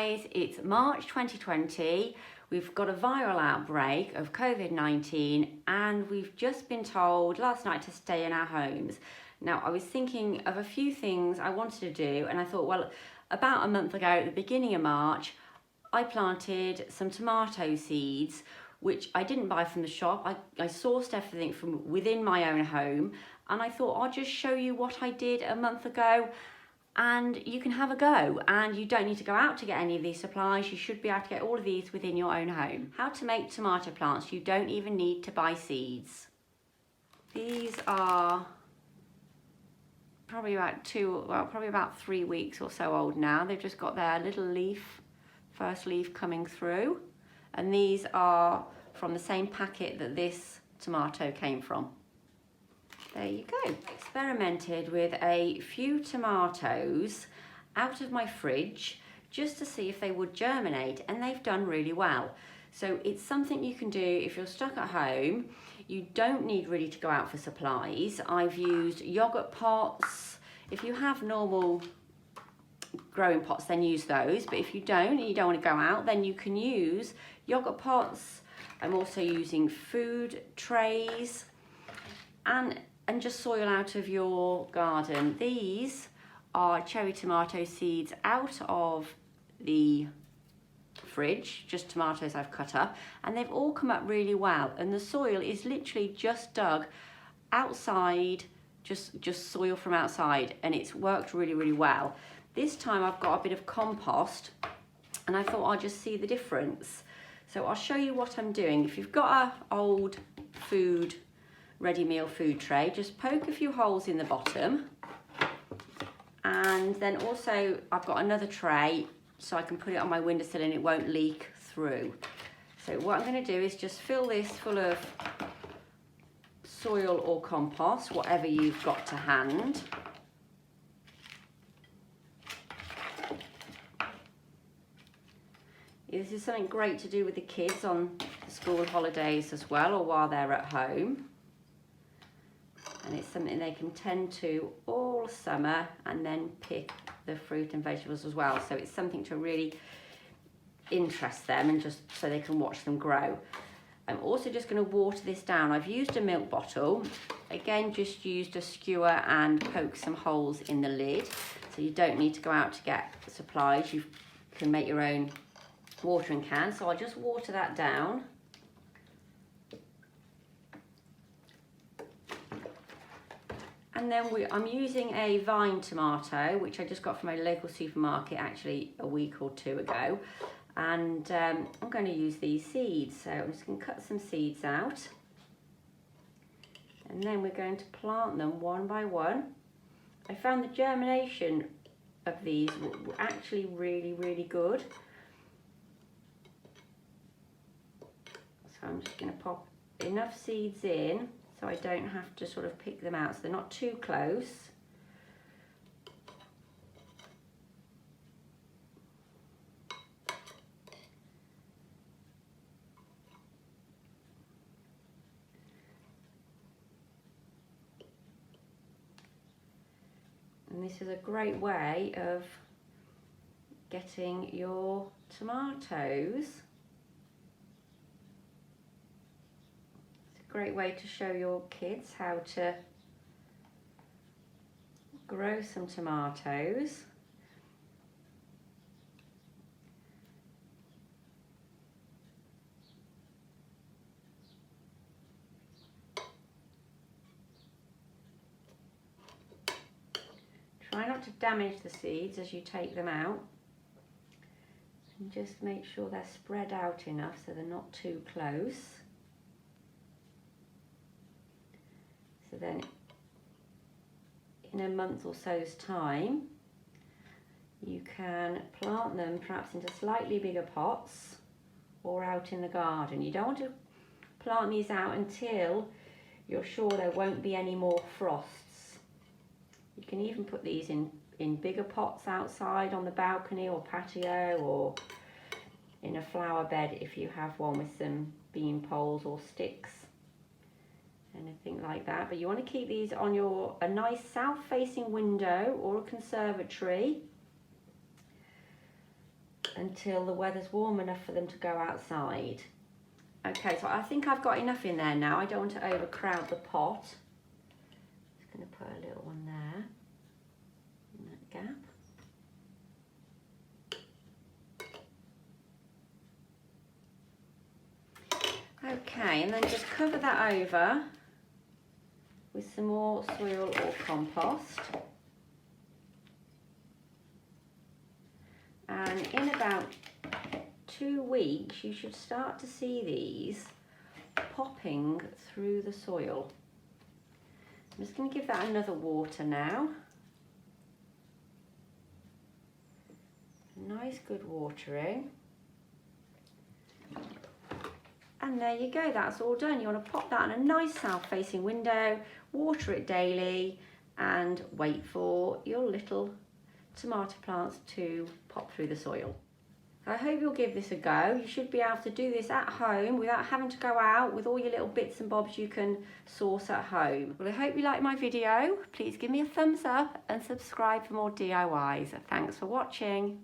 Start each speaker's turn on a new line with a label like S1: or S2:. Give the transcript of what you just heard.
S1: guys, it's March 2020. We've got a viral outbreak of COVID-19 and we've just been told last night to stay in our homes. Now, I was thinking of a few things I wanted to do and I thought, well, about a month ago at the beginning of March, I planted some tomato seeds, which I didn't buy from the shop. I sourced everything from within my own home and I thought I'll just show you what I did a month ago and you can have a go, and you don't need to go out to get any of these supplies. You should be able to get all of these within your own home. How to make tomato plants. You don't even need to buy seeds. These are probably about 3 weeks or so old now. They've just got their little leaf, first leaf coming through, and these are from the same packet that this tomato came from. There you go. Experimented with a few tomatoes out of my fridge just to see if they would germinate, and they've done really well. So it's something you can do if you're stuck at home. You don't need really to go out for supplies. I've used yogurt pots. If you have normal growing pots, then use those, but if you don't and you don't want to go out, then you can use yogurt pots. I'm also using food trays and just soil out of your garden. These are cherry tomato seeds out of the fridge, just tomatoes I've cut up, and they've all come up really well, and the soil is literally just dug outside, just soil from outside, and it's worked really well. This time I've got a bit of compost and I thought I'll just see the difference. So I'll show you what I'm doing. If you've got an old ready meal food tray, just poke a few holes in the bottom, and then also I've got another tray so I can put it on my windowsill and it won't leak through. So what I'm going to do is just fill this full of soil or compost, whatever you've got to hand. This is something great to do with the kids on the school holidays as well, or while they're at home. And it's something they can tend to all summer and then pick the fruit and vegetables as well. So it's something to really interest them and just so they can watch them grow. I'm also just going to water this down. I've used a milk bottle. Again, just used a skewer and poke some holes in the lid. So you don't need to go out to get supplies. You can make your own watering can. So I'll just water that down. And then I'm using a vine tomato, which I just got from a local supermarket actually a week or two ago. And I'm going to use these seeds. So I'm just going to cut some seeds out. And then we're going to plant them one by one. I found the germination of these were actually really good. So I'm just going to pop enough seeds in so I don't have to sort of pick them out, so they're not too close. And this is a great way of getting your tomatoes. Great way to show your kids how to grow some tomatoes. Try not to damage the seeds as you take them out, and just make sure they're spread out enough so they're not too close. So then in a month or so's time, you can plant them perhaps into slightly bigger pots or out in the garden. You don't want to plant these out until you're sure there won't be any more frosts. You can even put these in bigger pots outside on the balcony or patio, or in a flower bed if you have one with some bean poles or sticks. Anything like that, but you want to keep these on a nice south-facing window or a conservatory. until the weather's warm enough for them to go outside. Okay, so I think I've got enough in there now. I don't want to overcrowd the pot. Just going to put a little one there in that gap. Okay, and then just cover that over with some more soil or compost. And in about 2 weeks, you should start to see these popping through the soil. I'm just going to give that another water now. Nice good watering. And there you go, that's all done. You want to pop that on a nice south-facing window, water it daily, and wait for your little tomato plants to pop through the soil. I hope you'll give this a go. You should be able to do this at home without having to go out with all your little bits and bobs you can source at home. Well, I hope you liked my video. Please give me a thumbs up and subscribe for more DIYs. Thanks for watching.